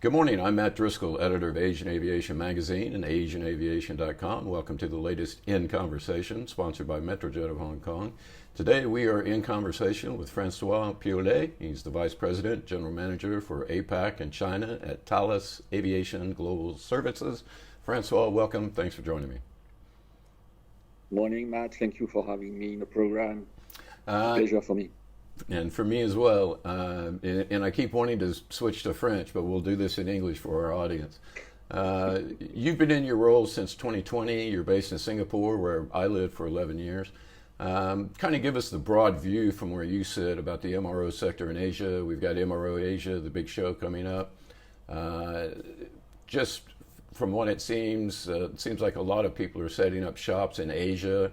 Good morning. I'm Matt Driskill, editor of Asian Aviation Magazine and AsianAviation.com. Welcome to the latest In Conversation, sponsored by Metrojet of Hong Kong. Today we are in conversation with Francois Piolet. He's the Vice President, General Manager for APAC and China at Thales Aviation Global Services. Francois, welcome. Thanks for joining me. Morning, Matt. Thank you for having me in the program. Pleasure for me. And for me as well. And I keep wanting to switch to French, but we'll do this in English for our audience. You've been in your role since 2020. You're based in Singapore, where I lived for 11 years. Kind of give us the broad view from where you sit about the MRO sector in Asia. We've got MRO Asia, the big show coming up. Just from what it seems like a lot of people are setting up shops in Asia.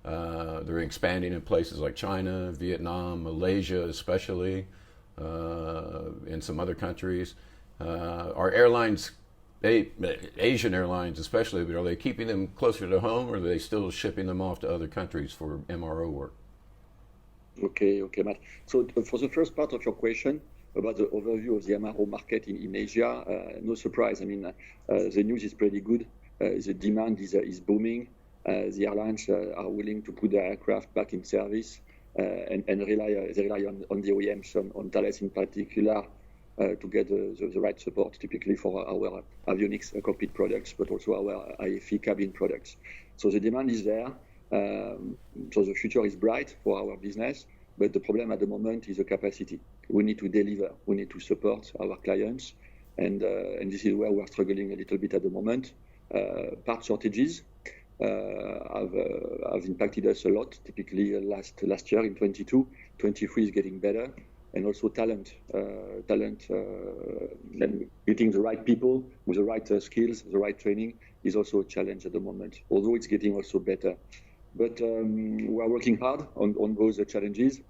They're expanding in places like China, Vietnam, Malaysia especially, and some other countries. Are airlines, Asian airlines especially, but are they keeping them closer to home, or are they still shipping them off to other countries for MRO work? Okay, Matt. So for the first part of your question about the overview of the MRO market in Asia, no surprise. I mean, the news is pretty good. The demand is booming. The airlines are willing to put their aircraft back in service and they rely on the OEMs, on Thales in particular, to get the right support, typically for our avionics cockpit products, but also our IFE cabin products. So the demand is there. So the future is bright for our business, but the problem at the moment is the capacity. We need to deliver. We need to support our clients, and this is where we are struggling a little bit at the moment. Part shortages have impacted us a lot. Typically, last year in 22, 23 is getting better, and also talent, and getting the right people with the right skills, the right training is also a challenge at the moment. Although it's getting also better, but we are working hard on those challenges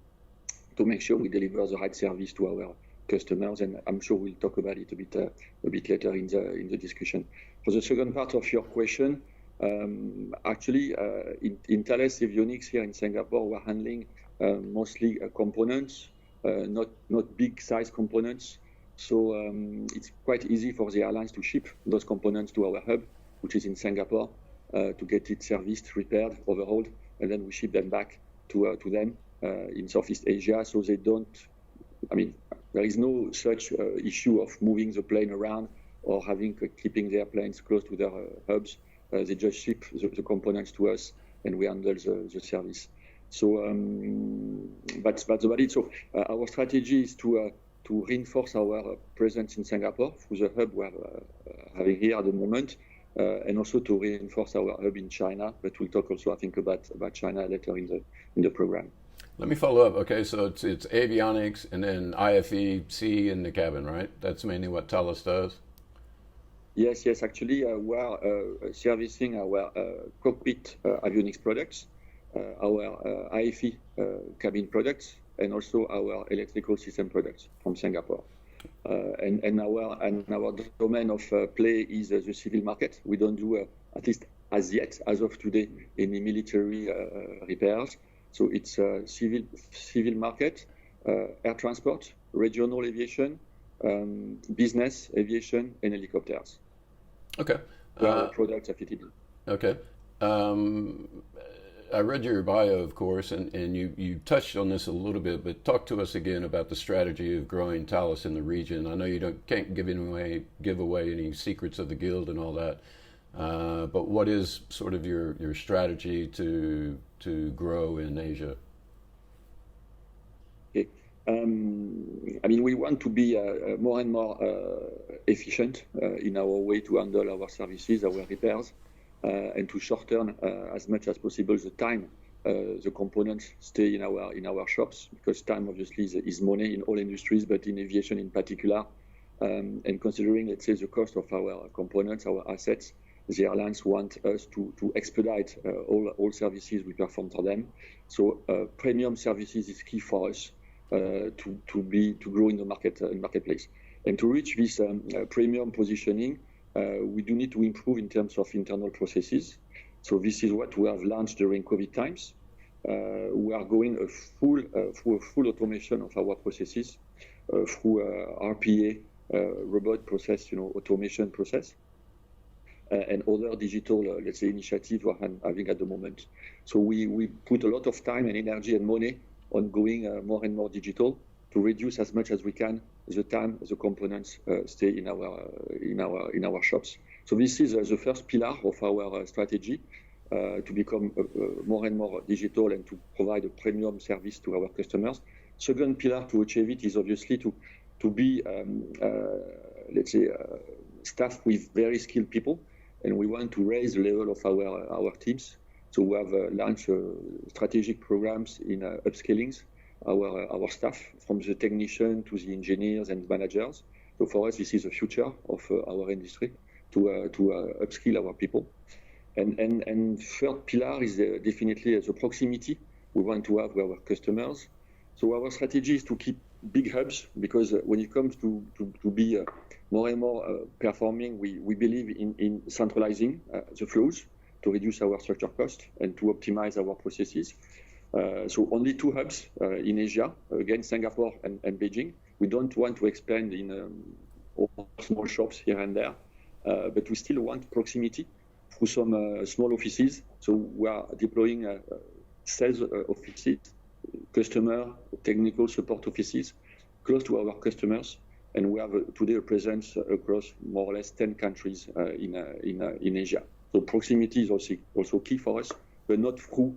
to make sure we deliver the right service to our customers, and I'm sure we'll talk about it a bit later in the discussion. For the second part of your question. Actually, in Thales Avionics here in Singapore, we're handling mostly components, not big size components. So it's quite easy for the airlines to ship those components to our hub, which is in Singapore, to get it serviced, repaired, overhauled, and then we ship them back to them in Southeast Asia. So they don't. I mean, there is no such issue of moving the plane around or keeping the airplanes close to their hubs. They just ship the components to us, and we handle the service. So that's about it. So our strategy is to reinforce our presence in Singapore through the hub we're having here at the moment, and also to reinforce our hub in China. But we'll talk also, I think, about China later in the program. Let me follow up. Okay, so it's avionics and then IFE, C in the cabin, right? That's mainly what Thales does. Yes. Actually, we are servicing our cockpit avionics products, our IFE cabin products, and also our electrical system products from Singapore. And our domain of play is the civil market. We don't do, at least as of today, any military repairs. So it's civil market, air transport, regional aviation, business aviation, and helicopters. Okay. Products are fitted. Okay. I read your bio, of course, and you touched on this a little bit, but talk to us again about the strategy of growing Thales in the region. I know you can't give away any secrets of the guild and all that, but what is sort of your strategy to grow in Asia? Okay. I mean, we want to be more and more efficient in our way to handle our services, our repairs, and to shorten as much as possible the time the components stay in our shops, because time obviously is money in all industries, but in aviation in particular. And considering, let's say, the cost of our components, our assets, the airlines want us to expedite all services we perform for them. So premium services is key for us. To grow in the marketplace, and to reach this premium positioning, we do need to improve in terms of internal processes. So this is what we have launched during COVID times. We are going through a full automation of our processes through RPA robot process, automation process, and other digital, let's say, initiatives we're having at the moment. So we put a lot of time and energy and money on going more and more digital to reduce as much as we can the time the components stay in our shops. So this is the first pillar of our strategy, to become more and more digital and to provide a premium service to our customers. Second pillar to achieve it is obviously to be, let's say, staffed with very skilled people, and we want to raise the level of our teams. So we have launched strategic programs in upskillings our staff, from the technician to the engineers and managers. So for us, this is the future of our industry, to upskill our people. And third pillar is definitely the proximity we want to have with our customers. So our strategy is to keep big hubs, because when it comes to be more and more performing, we believe in centralizing the flows to reduce our structure cost and to optimize our processes. So only 2 hubs in Asia, again, Singapore and Beijing. We don't want to expand in small shops here and there, but we still want proximity through some small offices. So we are deploying sales offices, customer technical support offices close to our customers, and we have today a presence across more or less 10 countries in Asia. So proximity is also key for us, but not through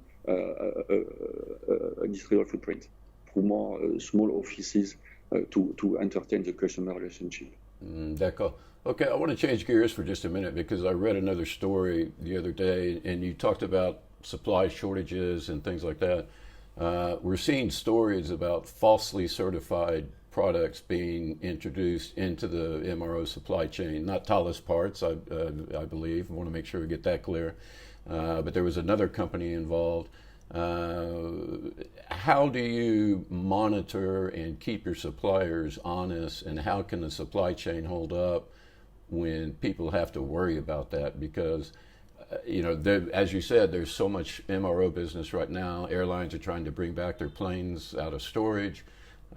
industrial footprint, through more small offices to entertain the customer relationship. D'accord. Okay, I want to change gears for just a minute, because I read another story the other day, and you talked about supply shortages and things like that. We're seeing stories about falsely certified products being introduced into the MRO supply chain, not Thales parts, I believe. I want to make sure we get that clear. But there was another company involved. How do you monitor and keep your suppliers honest, and how can the supply chain hold up when people have to worry about that? Because as you said, there's so much MRO business right now. Airlines are trying to bring back their planes out of storage.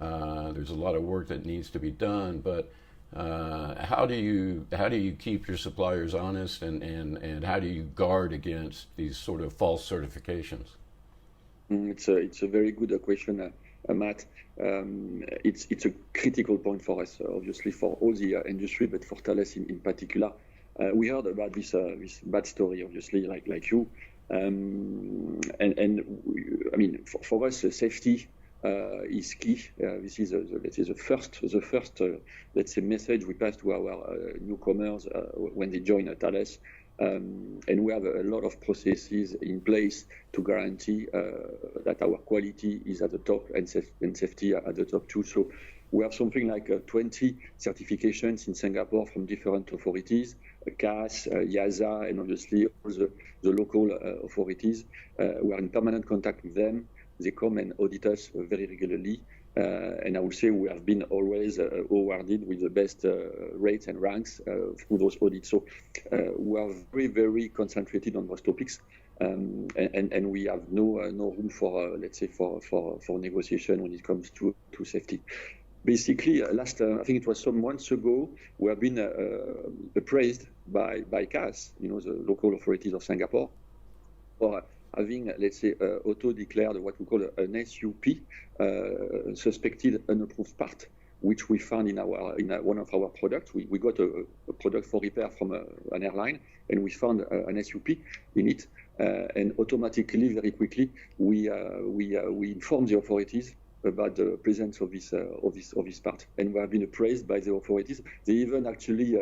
There's a lot of work that needs to be done, but how do you keep your suppliers honest, and how do you guard against these sort of false certifications? It's a very good question, Matt. It's a critical point for us, obviously for all the industry, but for Thales in particular. We heard about this bad story, obviously, like you, and I mean, for us, safety is key. This is the first let's say message we pass to our newcomers when they join Thales, and we have a lot of processes in place to guarantee that our quality is at the top and safety at the top too. So we have something like 20 certifications in Singapore from different authorities, CAS, IASA, and obviously all the local authorities. We are in permanent contact with them. They come and audit us very regularly. And I would say we have been always awarded with the best rates and ranks through those audits. So we are very, very concentrated on those topics. And we have no room for, let's say, for negotiation when it comes to safety. Basically, I think it was some months ago, we have been appraised by CAS, the local authorities of Singapore, for having, let's say, auto-declared what we call an SUP, suspected unapproved part, which we found in one of our products. We got a product for repair from an airline, and we found an SUP in it, and automatically, very quickly, we informed the authorities about the presence of this part, and we have been appraised by the authorities. They even actually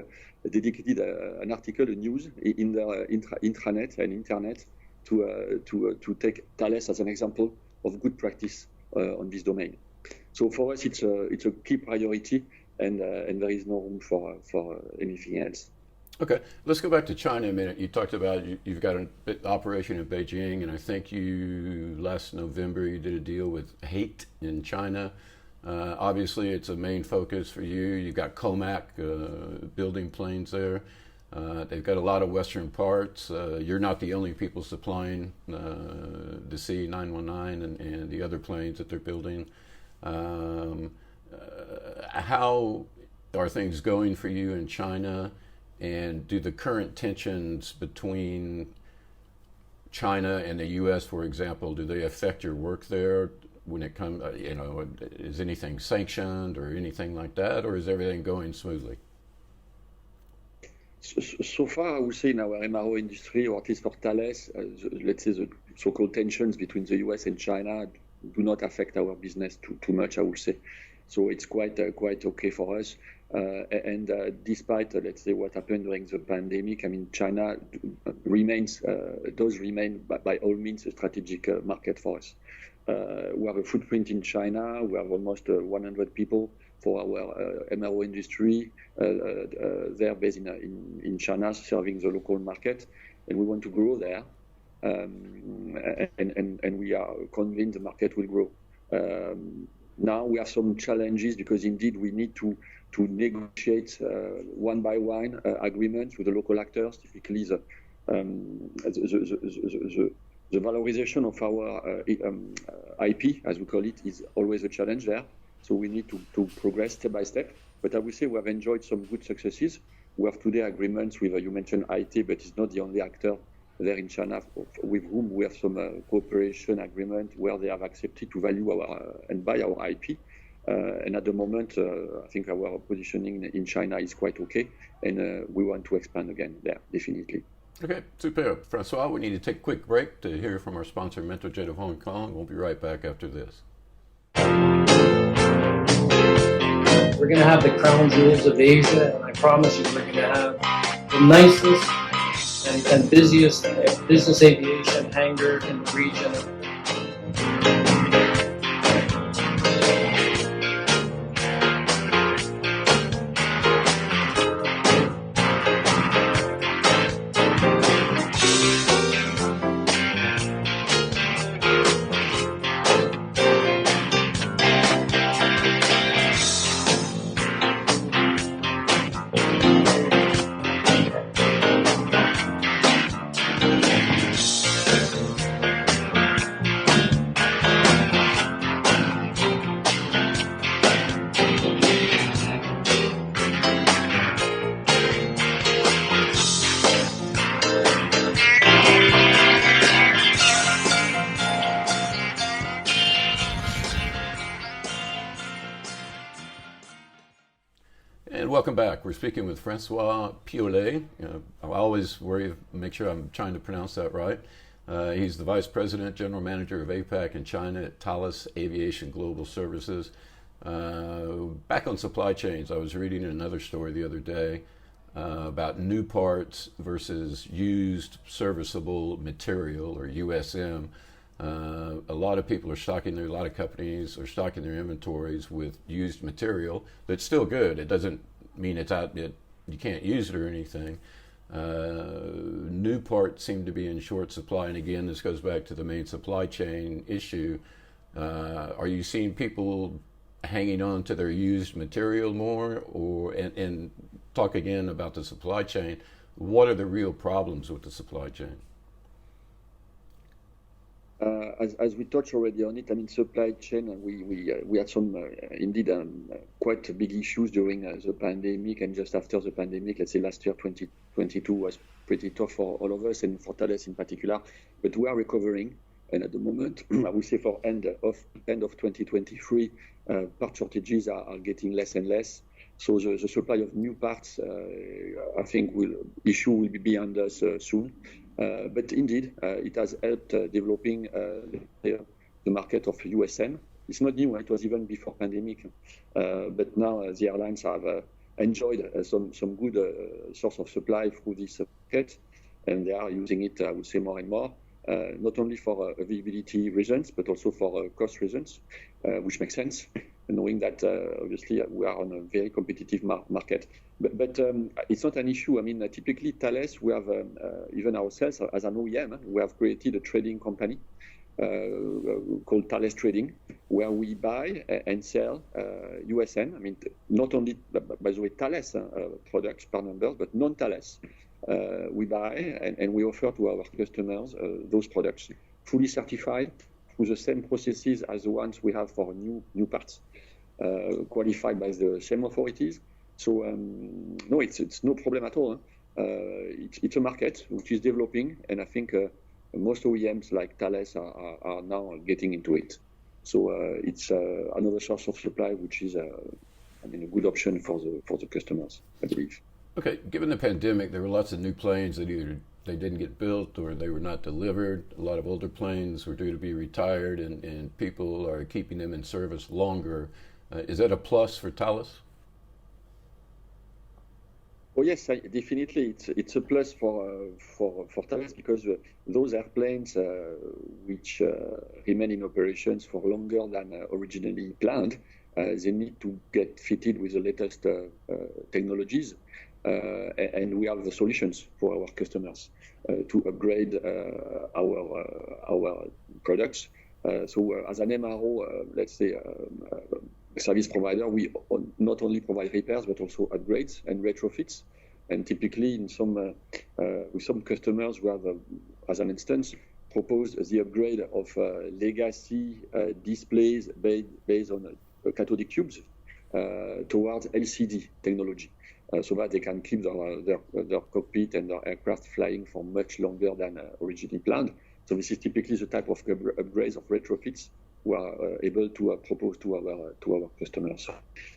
dedicated an article, a news in their intranet and internet to take Thales as an example of good practice on this domain. So for us, it's a key priority, and there is no room for anything else. Okay, let's go back to China a minute. You talked about you've got an operation in Beijing, and I think last November you did a deal with Haight in China. Obviously, it's a main focus for you. You've got Comac building planes there. They've got a lot of Western parts. You're not the only people supplying the C919 and the other planes that they're building. How are things going for you in China? And do the current tensions between China and the U.S., for example, do they affect your work there when it comes, is anything sanctioned or anything like that, or is everything going smoothly? So far, I would say in our MRO industry, or at least for Thales, let's say the so-called tensions between the US and China do not affect our business too much, I would say. So it's quite okay for us. And despite, let's say, what happened during the pandemic, I mean, China does remain by all means a strategic market for us. We have a footprint in China. We have almost 100 people for our MRO industry. They're based in China, serving the local market, and we want to grow there. And we are convinced the market will grow. Now we have some challenges because indeed we need to negotiate one by one agreements with the local actors. Typically, the valorization of our IP, as we call it, is always a challenge there. So we need to progress step by step. But I would say we have enjoyed some good successes. We have today agreements with, you mentioned IT, but it's not the only actor there in China with whom we have some cooperation agreement where they have accepted to value and buy our IP. And at the moment, I think our positioning in China is quite okay, and we want to expand again there, definitely. Okay, super. Francois, we need to take a quick break to hear from our sponsor, Metrojet of Hong Kong. We'll be right back after this. We're going to have the crown jewels of Asia, and I promise you we're going to have the nicest and busiest business aviation hangar in the region. And welcome back. We're speaking with Francois Piolet. I always worry, make sure I'm trying to pronounce that right. He's the Vice President, General Manager of APAC and China at Thales Aviation Global Services. Back on supply chains, I was reading another story the other day about new parts versus used serviceable material, or USM. A lot of people are a lot of companies are stocking their inventories with used material that's still good. It doesn't mean it's out, you can't use it or anything. New parts seem to be in short supply, and again, this goes back to the main supply chain issue. Are you seeing people hanging on to their used material more, and talk again about the supply chain? What are the real problems with the supply chain? As we touched already on it, I mean, supply chain, and we had some indeed quite big issues during the pandemic, and just after the pandemic, let's say last year, 2022 was pretty tough for all of us and for Thales in particular. But we are recovering, and at the moment, I would say for end of 2023, part shortages are getting less and less. So the supply of new parts, I think, issue will be behind us soon. But indeed, it has helped developing the market of USM. It's not new; it was even before pandemic. But now the airlines have enjoyed some good source of supply through this market, and they are using it, I would say, more and more. Not only for availability reasons, but also for cost reasons, which makes sense, knowing that obviously we are on a very competitive market. But it's not an issue. I mean, typically Thales, we have even ourselves as an OEM, we have created a trading company called Thales Trading, where we buy and sell USN. I mean, not only, by the way, Thales products per number, but non-Thales. We buy and we offer to our customers those products, fully certified through the same processes as the ones we have for new parts, qualified by the same authorities, So no, it's no problem at all. It's a market which is developing, and I think most OEMs like Thales are now getting into it. So it's another source of supply, which is a good option for the customers, I believe. Okay, given the pandemic, there were lots of new planes that either they didn't get built or they were not delivered. A lot of older planes were due to be retired, and people are keeping them in service longer. Is that a plus for Thales? Oh yes, definitely. It's a plus for Thales because those airplanes which remain in operations for longer than originally planned, they need to get fitted with the latest technologies, and we have the solutions for our customers to upgrade our products. So as an MRO, let's say service provider, we not only provide repairs but also upgrades and retrofits. And typically, in some with some customers, we have, as an instance, proposed the upgrade of legacy displays based on cathodic tubes towards LCD technology, so that they can keep their cockpit and their aircraft flying for much longer than originally planned. So this is typically the type of upgrades of retrofits we are able to propose to our customers. So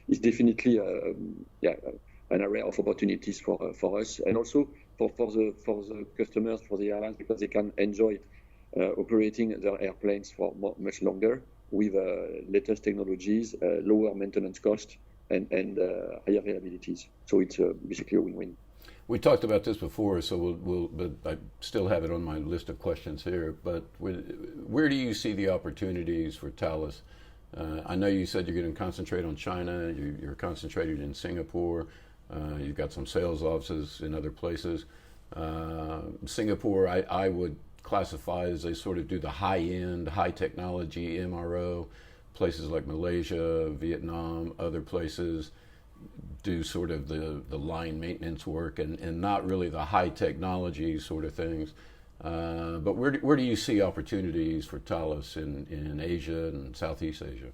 it's definitely an area of opportunities for us, and also for the customers, for the airlines, because they can enjoy operating their airplanes for much longer with latest technologies, lower maintenance costs, and higher reliabilities. So it's basically a win-win. We talked about this before, so but I still have it on my list of questions here. But where do you see the opportunities for Thales? I know you said you're going to concentrate on China. You're concentrated in Singapore. You've got some sales offices in other places. Singapore, I would classify as they sort of do the high-end, high-technology MRO. Places like Malaysia, Vietnam, other places do sort of the line maintenance work and not really the high technology sort of things. But where do you see opportunities for Thales in Asia and Southeast Asia?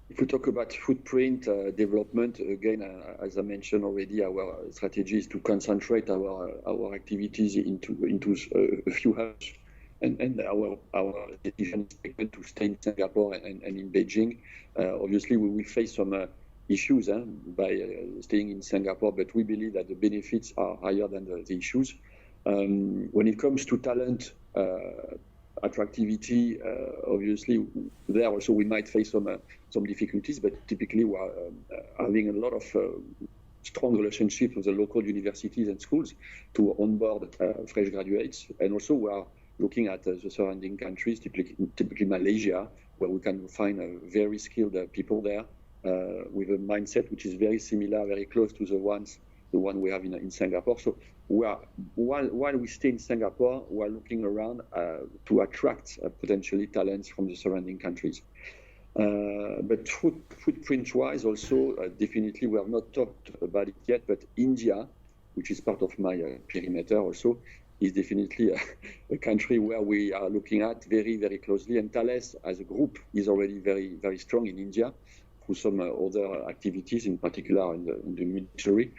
If we talk about footprint development, again, as I mentioned already, our strategy is to concentrate our activities into a few hubs. And our decision is taken to stay in Singapore and in Beijing. Obviously, we will face some issues by staying in Singapore, but we believe that the benefits are higher than the issues. When it comes to talent attractivity, obviously, there also we might face some difficulties, but typically we are having a lot of strong relationships with the local universities and schools to onboard fresh graduates, and also we are looking at the surrounding countries, typically Malaysia, where we can find very skilled people there with a mindset which is very similar, very close to the one we have in Singapore. So while we stay in Singapore, we are looking around to attract potentially talents from the surrounding countries. But footprint-wise, also definitely we have not talked about it yet, but India, which is part of my perimeter also, is definitely a country where we are looking at very, very closely. And Thales, as a group, is already very, very strong in India through some other activities, in particular in the military.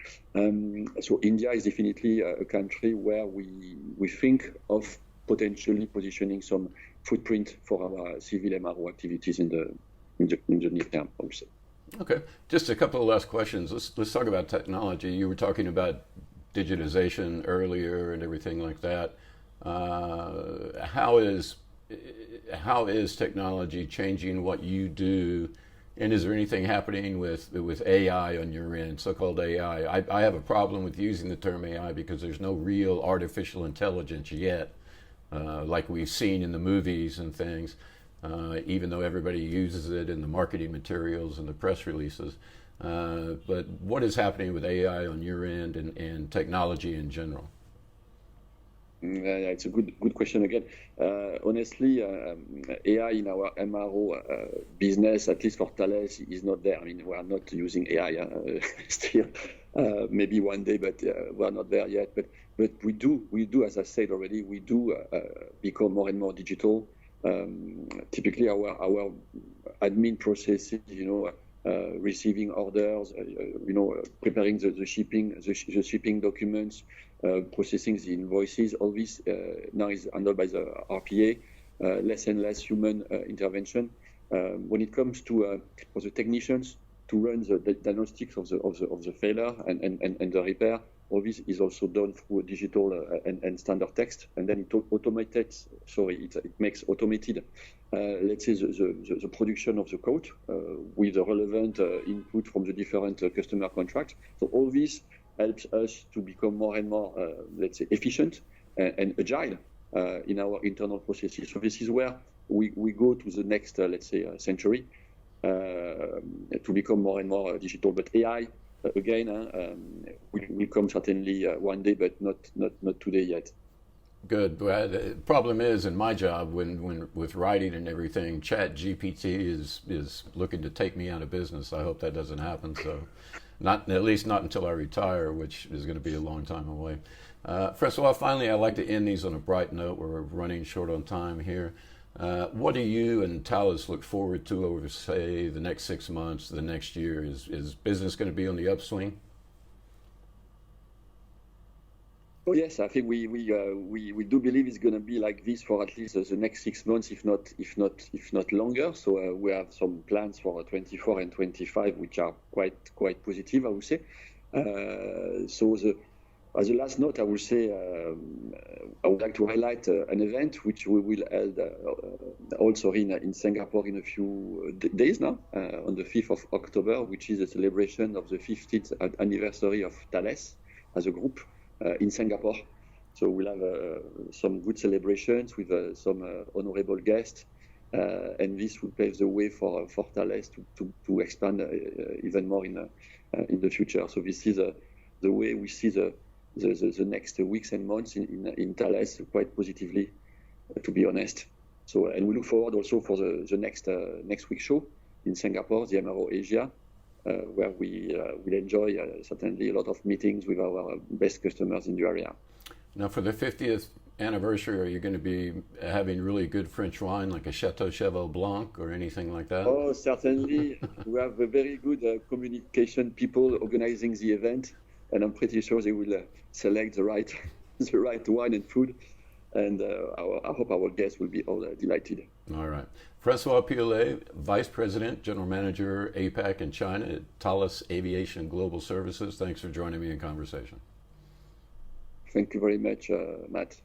So India is definitely a country where we think of potentially positioning some footprint for our civil MRO activities in the near term, I would say. Okay, just a couple of last questions. Let's talk about technology. You were talking about digitization earlier and everything like that. How is technology changing what you do, and is there anything happening with AI on your end, so-called AI? I have a problem with using the term AI because there's no real artificial intelligence yet, like we've seen in the movies and things, even though everybody uses it in the marketing materials and the press releases. But what is happening with AI on your end and technology in general? It's a good question again. Honestly, AI in our MRO business, at least for Thales, is not there. I mean, we are not using AI still. Maybe one day, but we are not there yet. But we do, as I said already, we do become more and more digital. Typically, our admin processes, receiving orders, preparing the shipping documents, processing the invoices. All this now is handled by the RPA. Less and less human intervention. When it comes to for the technicians to run the diagnostics of the failure and the repair, all this is also done through digital and standard text, and then it makes automated, let's say, the production of the quote with the relevant input from the different customer contracts. So all this helps us to become more and more, let's say, efficient and agile in our internal processes. So this is where we go to the next, let's say, century to become more and more digital. But AI, again, will come certainly one day, but not today yet. Good. Well, the problem is in my job when with writing and everything, Chat GPT is looking to take me out of business. I hope that doesn't happen. So, at least not until I retire, which is going to be a long time away. Francois, finally, I'd like to end these on a bright note. We're running short on time here. What do you and Thales look forward to over, say, the next 6 months, the next year? Is business going to be on the upswing? Oh yes, I think we do believe it's going to be like this for at least the next 6 months, if not longer. So we have some plans for 24 and 25, which are quite positive, I would say. As a last note, I would say I would like to highlight an event which we will hold also in Singapore in a few days now, on the 5th of October, which is a celebration of the 50th anniversary of Thales as a group in Singapore. So we'll have some good celebrations with some honorable guests, and this will pave the way for Thales to expand even more in the future. So this is the way we see the next weeks and months in Thales quite positively, to be honest. So, and we look forward also for the next week show in Singapore, the MRO Asia, where we will enjoy certainly a lot of meetings with our best customers in the area. Now, for the 50th anniversary, are you going to be having really good French wine, like a Chateau Cheval Blanc or anything like that? Oh, certainly. We have a very good communication people organizing the event, and I'm pretty sure they will select the right wine and food. And I hope our guests will be all delighted. All right. Francois Piolet, Vice President, General Manager, APAC and China at Thales Aviation Global Services. Thanks for joining me in conversation. Thank you very much, Matt.